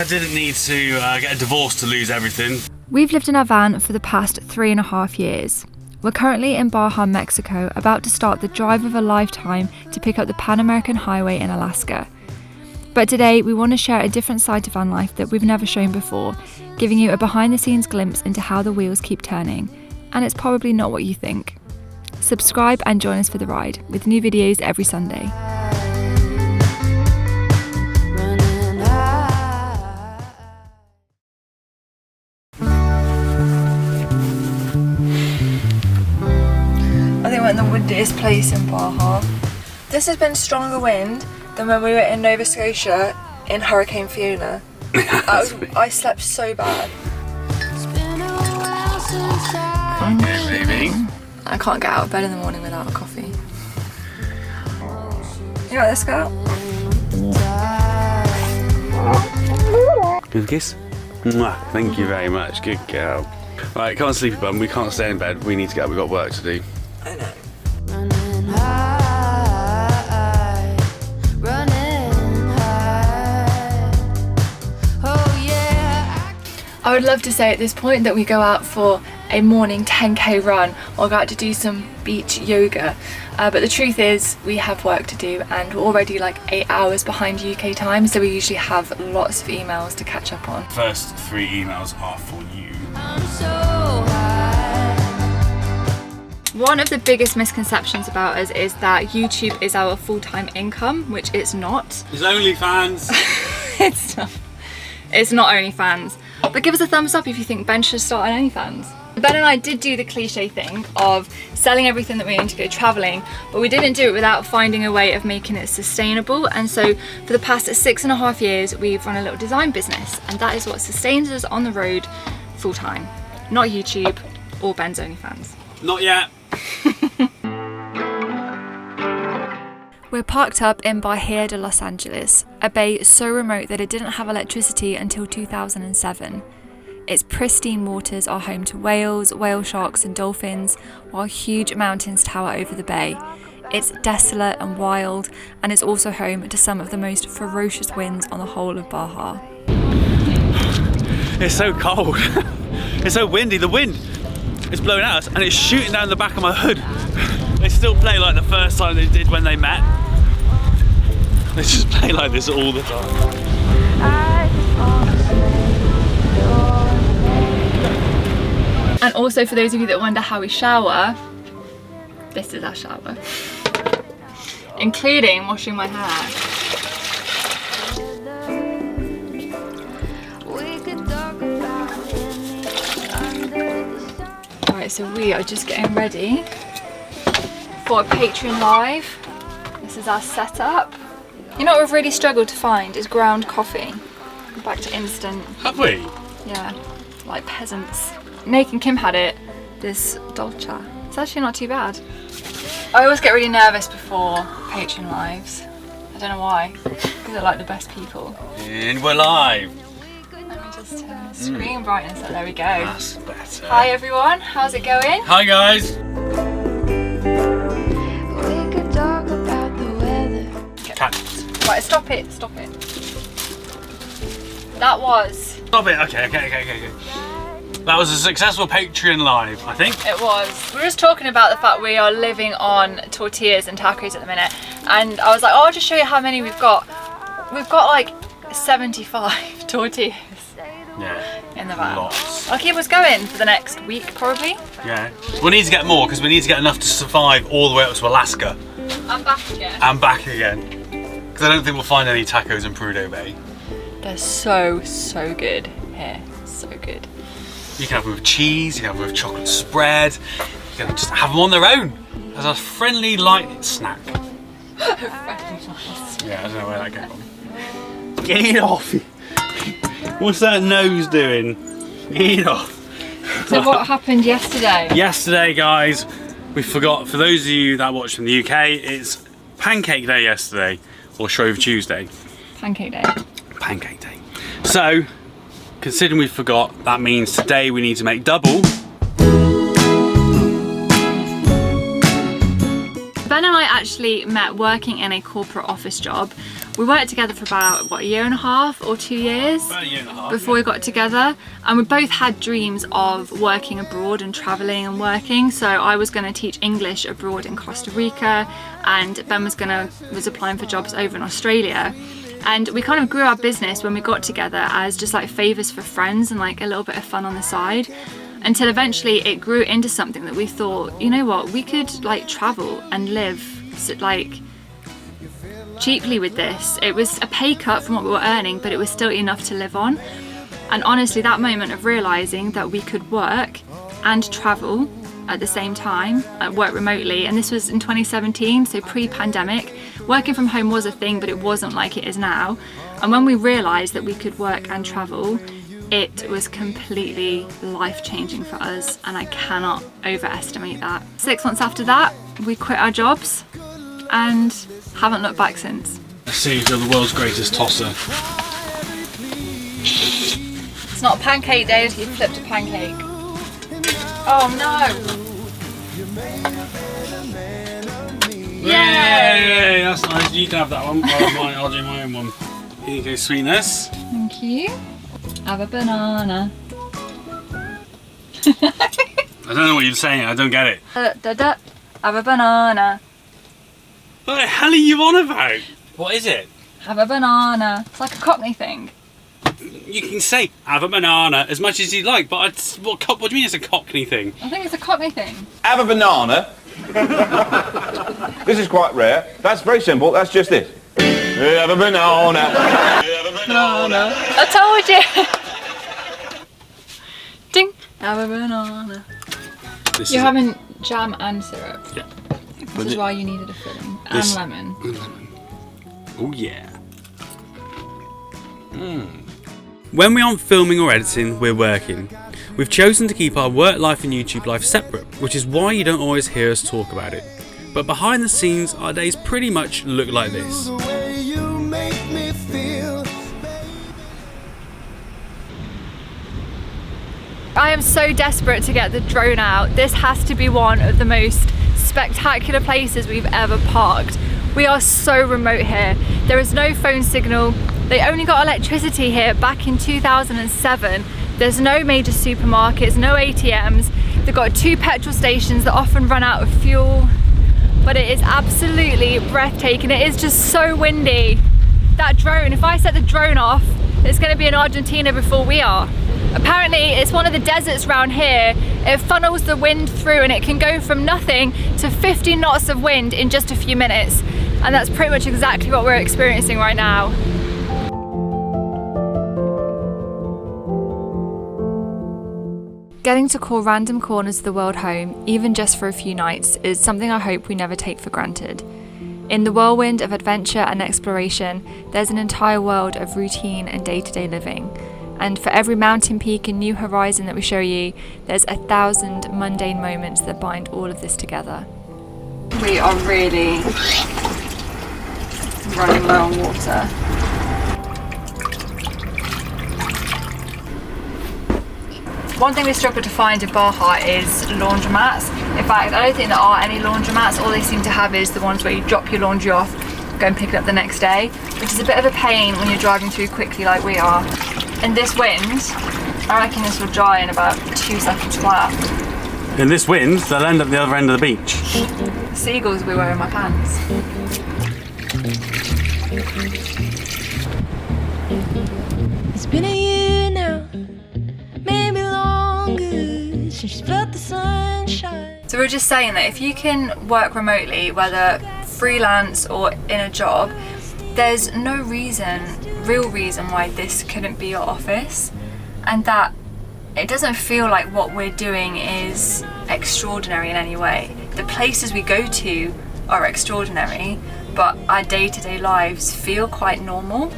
I didn't need to get a divorce to lose everything. We've lived in our van for the past 3.5 years. We're currently in Baja, Mexico, about to start the drive of a lifetime to pick up the Pan American Highway in Alaska. But today we want to share a different side to van life that we've never shown before, giving you a behind the scenes glimpse into how the wheels keep turning. And it's probably not what you think. Subscribe and join us for the ride, with new videos every Sunday. I think we're in the windiest place in Baja. This has been stronger wind than when we were in Nova Scotia in Hurricane Fiona. I slept so bad. Okay, baby. I can't get out of bed in the morning without a coffee. You like this, girl? Good kiss? Mwah. Thank you very much, good girl. Right, come on, sleepy bum, we can't stay in bed, we need to go, we've got work to do. I know. I would love to say at this point that we go out for a morning 10k run or go out to do some beach yoga, but the truth is we have work to do and we're already like 8 hours behind UK time, so we usually have lots of emails to catch up on. First 3 emails are for you. One of the biggest misconceptions about us is that YouTube is our full-time income, which it's not. It's OnlyFans. It's not OnlyFans. But give us a thumbs up if you think Ben should start an OnlyFans. Ben and I did do the cliche thing of selling everything that we own to go travelling, but we didn't do it without finding a way of making it sustainable. And so for the past 6.5 years, we've run a little design business, and that is what sustains us on the road full time. Not YouTube or Ben's OnlyFans. Not yet. We're parked up in Baja de Los Angeles, a bay so remote that it didn't have electricity until 2007. Its pristine waters are home to whales, whale sharks and dolphins, while huge mountains tower over the bay. It's desolate and wild, and it's also home to some of the most ferocious winds on the whole of Baja. It's so cold. It's so windy. The wind is blowing at us and it's shooting down the back of my hood. They still play like the first time they did when they met. They just play like this all the time. And also for those of you that wonder how we shower, this is our shower. Including washing my hair. Alright, so we are just getting ready for a Patreon live. This is our setup. You know what we've really struggled to find is ground coffee. We're back to instant. Have we? Yeah, like peasants. Nick and Kim had it, this dolce. It's actually not too bad. I always get really nervous before Patreon lives. I don't know why, because they're like the best people. And we're live. Let me just turn the screen brightness up, there we go. That's better. Hi everyone, how's it going? Hi guys. Cactus. Right, stop it. That was. Stop it, okay. That was a successful Patreon live, I think. It was. We were just talking about the fact we are living on tortillas and tacos at the minute, and I was like, oh, I'll just show you how many we've got. We've got like 75 tortillas in the van. Lots. I'll keep us going for the next week, probably. Yeah. We need to get more because we need to get enough to survive all the way up to Alaska. I'm back again. And back again. Because I don't think we'll find any tacos in Prudhoe Bay. They're so good here. So good. You can have them with cheese, you can have them with chocolate spread, you can just have them on their own as a friendly light snack. Yeah, I don't know where that came from. Get it off! What's that nose doing? Get it off! So what happened yesterday? Yesterday, guys, we forgot, for those of you that watched from the UK, it's Pancake Day yesterday, or Shrove Tuesday. Pancake Day. Pancake Day. So, considering we forgot, that means today we need to make double. Ben Ben and I actually met working in a corporate office job. We worked together for about, what, a year and a half or 2 years? About a year and a half. Before we got together. And we both had dreams of working abroad and traveling and working. So I was going to teach English abroad in Costa Rica, and Ben was applying for jobs over in Australia. And we kind of grew our business when we got together as just like favours for friends and like a little bit of fun on the side, until eventually it grew into something that we thought, you know what, we could like travel and live like cheaply with this. It was a pay cut from what we were earning, but it was still enough to live on. And honestly, that moment of realising that we could work and travel at the same time, work remotely, and this was in 2017, so pre-pandemic. Working from home was a thing, but it wasn't like it is now. And when we realised that we could work and travel, it was completely life-changing for us, and I cannot overestimate that. 6 months after that, we quit our jobs and haven't looked back since. Let's see if you're the world's greatest tosser. It's not pancake day until you flipped a pancake. Oh no! Yay! That's nice. You can have that one. I'll do my own one. Here you go, sweetness. Thank you. Have a banana. I don't know what you're saying. I don't get it. Have a banana. What the hell are you on about? What is it? Have a banana. It's like a Cockney thing. You can say have a banana as much as you like, but what do you mean it's a Cockney thing? I think it's a Cockney thing. Have a banana. This is quite rare. That's very simple. That's just this. Have a banana. Have a banana. I told you. Ding. Have a banana. You're having jam and syrup. Yeah. This is why you needed a filling. And lemon. Oh yeah. When we aren't filming or editing, we're working. We've chosen to keep our work life and YouTube life separate, which is why you don't always hear us talk about it. But behind the scenes, our days pretty much look like this. I am so desperate to get the drone out. This has to be one of the most spectacular places we've ever parked. We are so remote here. There is no phone signal. They only got electricity here back in 2007. There's no major supermarkets, no ATMs. They've got 2 petrol stations that often run out of fuel. But it is absolutely breathtaking. It is just so windy. That drone, if I set the drone off, it's going to be in Argentina before we are. Apparently it's one of the deserts around here. It funnels the wind through and it can go from nothing to 50 knots of wind in just a few minutes. And that's pretty much exactly what we're experiencing right now. Getting to call random corners of the world home, even just for a few nights, is something I hope we never take for granted. In the whirlwind of adventure and exploration, there's an entire world of routine and day-to-day living. And for every mountain peak and new horizon that we show you, there's 1,000 mundane moments that bind all of this together. We are really running low on water. One thing we struggle to find in Baja is laundromats. In fact, I don't think there are any laundromats. All they seem to have is the ones where you drop your laundry off, go and pick it up the next day, which is a bit of a pain when you're driving through quickly like we are. In this wind, I reckon this will dry in about 2 seconds flat. In this wind, they'll end up the other end of the beach. Seagulls will be wearing my pants. It's been a year now, maybe longer, since you felt the sunshine. So we were just saying that if you can work remotely, whether freelance or in a job, there's no real reason why this couldn't be your office, and that it doesn't feel like what we're doing is extraordinary in any way. The places we go to are extraordinary, but our day-to-day lives feel quite normal,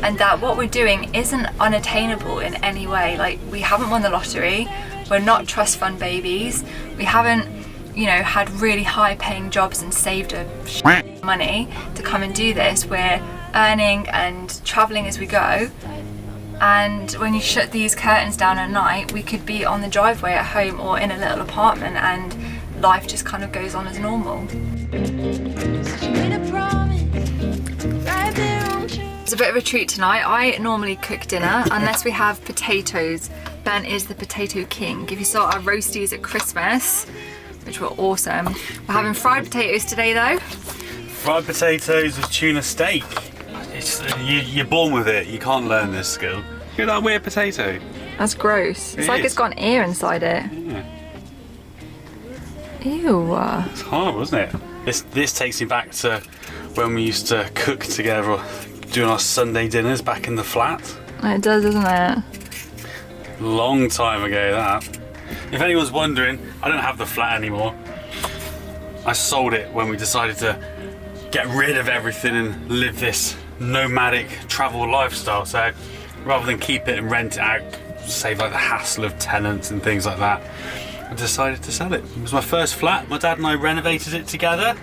and that what we're doing isn't unattainable in any way. Like, we haven't won the lottery, we're not trust fund babies, we haven't, you know, had really high paying jobs and saved a shit money to come and do this. We're earning and traveling as we go, and when you shut these curtains down at night, we could be on the driveway at home or in a little apartment, and life just kind of goes on as normal. It's a bit of a treat tonight. I normally cook dinner unless we have potatoes. Ben is the potato king. If you saw our roasties at Christmas, which were awesome. We're having fried potatoes today though. Fried potatoes with tuna steak. You're born with it. You can't learn this skill. Look at that weird potato. That's gross. It's like it's got an ear inside it. Yeah. Ew. It's horrible, isn't it? This takes me back to when we used to cook together, doing our Sunday dinners back in the flat. It does, doesn't it? Long time ago, that. If anyone's wondering, I don't have the flat anymore. I sold it when we decided to get rid of everything and live this nomadic travel lifestyle. So rather than keep it and rent it out, save like the hassle of tenants and things like that, I decided to sell it. It was my first flat. My dad and I renovated it together.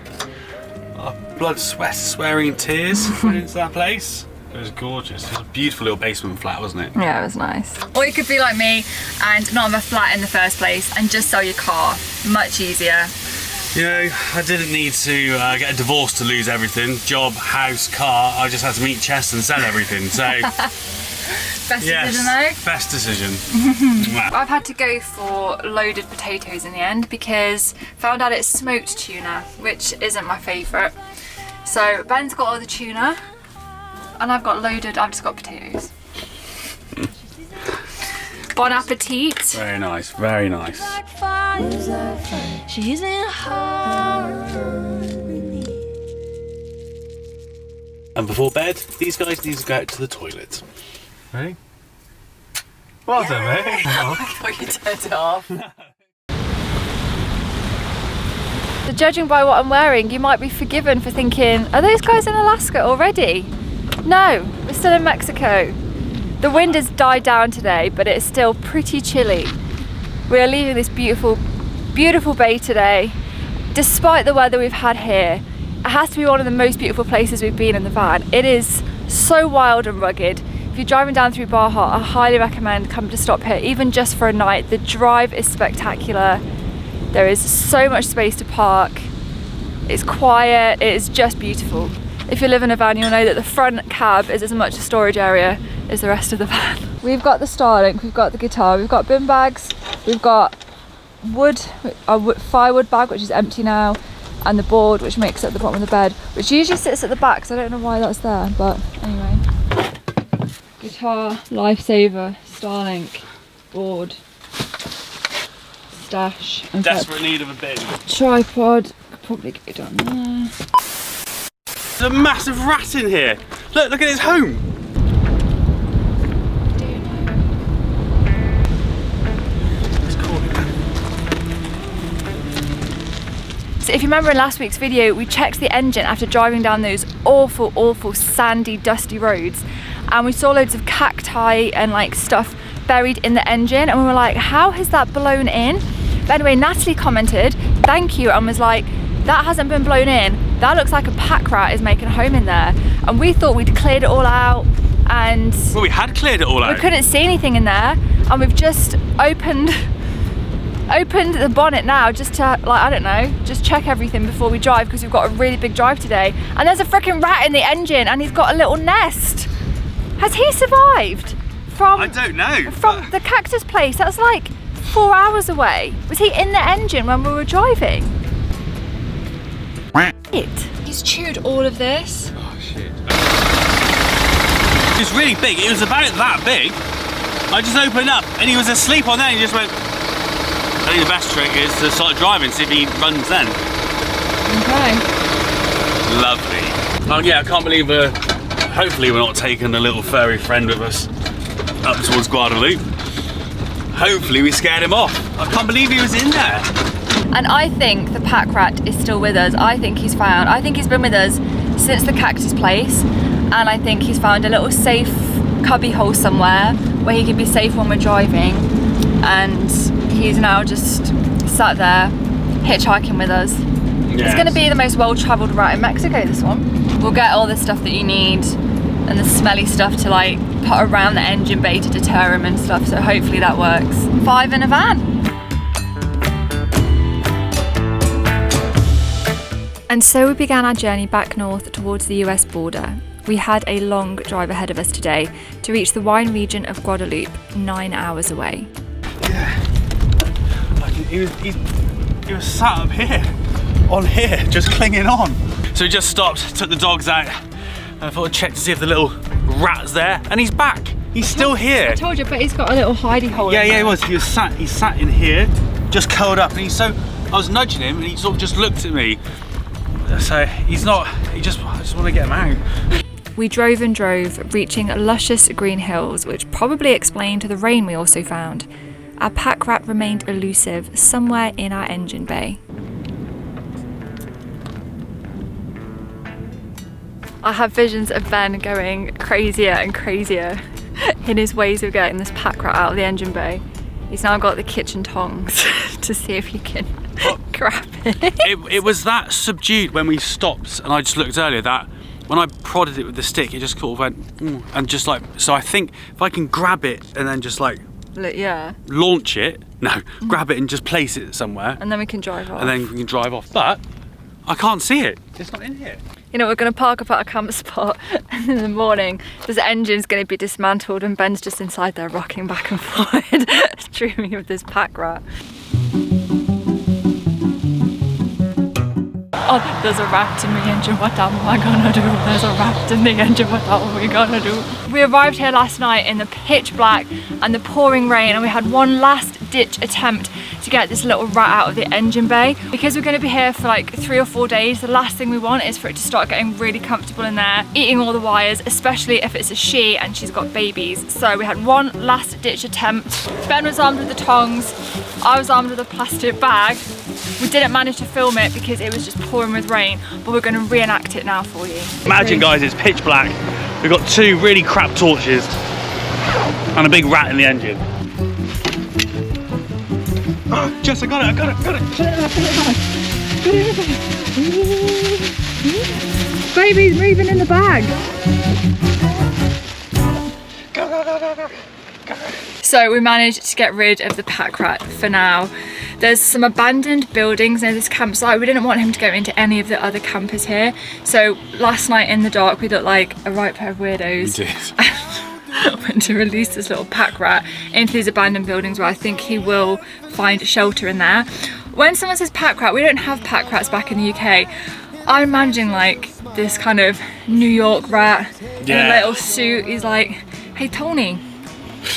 Our blood, sweat, swearing and tears went into that place. It was gorgeous. It was a beautiful little basement flat, wasn't it? Yeah, it was nice. Or you could be like me and not have a flat in the first place and just sell your car. Much easier. You know, I didn't need to get a divorce to lose everything. Job, house, car. I just had to meet Chess and sell everything. So, Best decision though? Best decision. I've had to go for loaded potatoes in the end because found out it's smoked tuna, which isn't my favourite. So Ben's got all the tuna and I've just got potatoes. Bon appetit. Very nice, very nice. She's in harmony. And before bed, these guys need to go out to the toilet. Ready? Well done, mate. I thought you turned it off. So judging by what I'm wearing, you might be forgiven for thinking, are those guys in Alaska already? No, we're still in Mexico. The wind has died down today, but it's still pretty chilly. We are leaving this beautiful, beautiful bay today. Despite the weather we've had here, it has to be one of the most beautiful places we've been in the van. It is so wild and rugged. If you're driving down through Baja, I highly recommend coming to stop here, even just for a night. The drive is spectacular. There is so much space to park. It's quiet, it is just beautiful. If you live in a van, you'll know that the front cab is as much a storage area as the rest of the van. We've got the Starlink, we've got the guitar, we've got bin bags, we've got a firewood bag, which is empty now, and the board, which makes up the bottom of the bed, which usually sits at the back, so I don't know why that's there, but anyway. Guitar, lifesaver, Starlink, board, stash. And desperate need of a bin. Tripod, could probably go down there. There's a massive rat in here. Look at his home. So if you remember in last week's video, we checked the engine after driving down those awful, awful sandy, dusty roads, and we saw loads of cacti and like stuff buried in the engine, and we were like, how has that blown in? But anyway, Natalie commented, thank you, and was like, that hasn't been blown in. That looks like a pack rat is making a home in there. And we thought we'd cleared it all out, and well, we had cleared it all out. We couldn't see anything in there, and we've just opened the bonnet now just to, like, I don't know, just check everything before we drive, because we've got a really big drive today. And there's a freaking rat in the engine, and he's got a little nest. Has he survived from? I don't know. From the cactus place. That's like 4 hours away. Was he in the engine when we were driving? He's chewed all of this. Oh shit. It was really big. It was about that big. I just opened up and he was asleep on there and he just went. I think the best trick is to start driving, see if he runs then. Okay. Lovely. Oh yeah, I can't believe hopefully we're not taking a little furry friend with us up towards Guadalupe. Hopefully we scared him off. I can't believe he was in there. And I think the pack rat is still with us. I think he's been with us since the cactus place, and I think he's found a little safe cubby hole somewhere where he can be safe when we're driving, and he's now just sat there hitchhiking with us. Yes. It's going to be the most well-travelled rat in Mexico, this one. We'll get all the stuff that you need and the smelly stuff to like put around the engine bay to deter him and stuff, so hopefully that works. 5 in a van. And so we began our journey back north towards the US border. We had a long drive ahead of us today to reach the wine region of Guadeloupe, 9 hours away. Yeah. Like he was sat up here, on here, just clinging on. So we just stopped, took the dogs out, and I thought I'd check to see if the little rat's there, and he's back. He's still here. I told you, but he's got a little hidey hole. Yeah, he was. He sat in here, just curled up, and I was nudging him, and he sort of just looked at me. So I just want to get him out. We drove and drove, reaching luscious green hills, which probably explained the rain we also found. Our pack rat remained elusive somewhere in our engine bay. I have visions of Ben going crazier and crazier in his ways of getting this pack rat out of the engine bay. He's now got the kitchen tongs to see if he can grab it. It was that subdued when we stopped, and I just looked earlier that when I prodded it with the stick, it just sort of went, and just like, so I think if I can grab it and then just like, yeah, launch it, grab it and just place it somewhere. And then we can drive off. And then we can drive off, but I can't see it. It's not in here. You know, we're going to park up at a camp spot, and in the morning, this engine's going to be dismantled and Ben's just inside there rocking back and forward, dreaming of this pack rat. Oh, there's a rat in the engine, what am I gonna do? There's a rat in the engine, what are we gonna do? We arrived here last night in the pitch black and the pouring rain, and we had one last ditch attempt to get this little rat out of the engine bay. Because we're gonna be here for like 3 or 4 days, the last thing we want is for it to start getting really comfortable in there, eating all the wires, especially if it's a she and she's got babies. So we had one last ditch attempt. Ben was armed with the tongs, I was armed with a plastic bag. We didn't manage to film it because it was just pouring with rain, but we're going to reenact it now for you. Imagine guys, it's pitch black. We've got 2 really crap torches and a big rat in the engine. Oh, Jess, I got it. Baby's moving in the bag. Go. So we managed to get rid of the pack rat for now. There's some abandoned buildings near this campsite. We didn't want him to go into any of the other campers here. So last night in the dark, we looked like a right pair of weirdos. We did. Went to release this little pack rat into these abandoned buildings where I think he will find shelter in there. When someone says pack rat, we don't have pack rats back in the UK. I'm imagining like this kind of New York rat in a little suit. He's like, hey Tony,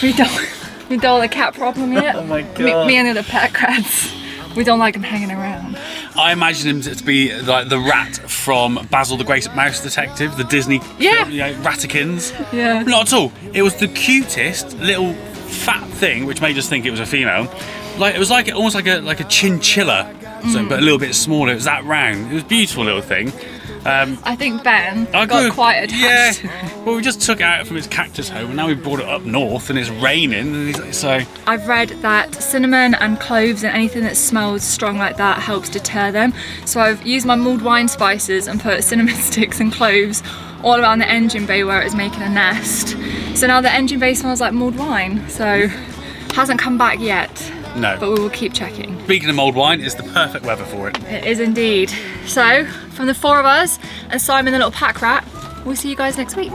we don't the cat problem yet. Oh my god. Me and the other pack rats, we don't like them hanging around. I imagine him to be like the rat from Basil the Great Mouse Detective, the Disney film, Ratikins. Yeah. Not at all. It was the cutest little fat thing, which made us think it was a female. Like it was like almost like a chinchilla, but a little bit smaller. It was that round. It was a beautiful little thing. I think Ben got quite attached. Yeah. Well, we just took it out from its cactus home, and now we brought it up north, and it's raining. And so I've read that cinnamon and cloves and anything that smells strong like that helps deter them. So I've used my mulled wine spices and put cinnamon sticks and cloves all around the engine bay where it was making a nest. So now the engine bay smells like mulled wine. So hasn't come back yet. no. But we will keep checking. Speaking of mulled wine, it's the perfect weather for it. It is indeed. So from the 4 of us and Simon the little pack rat, we'll see you guys next week.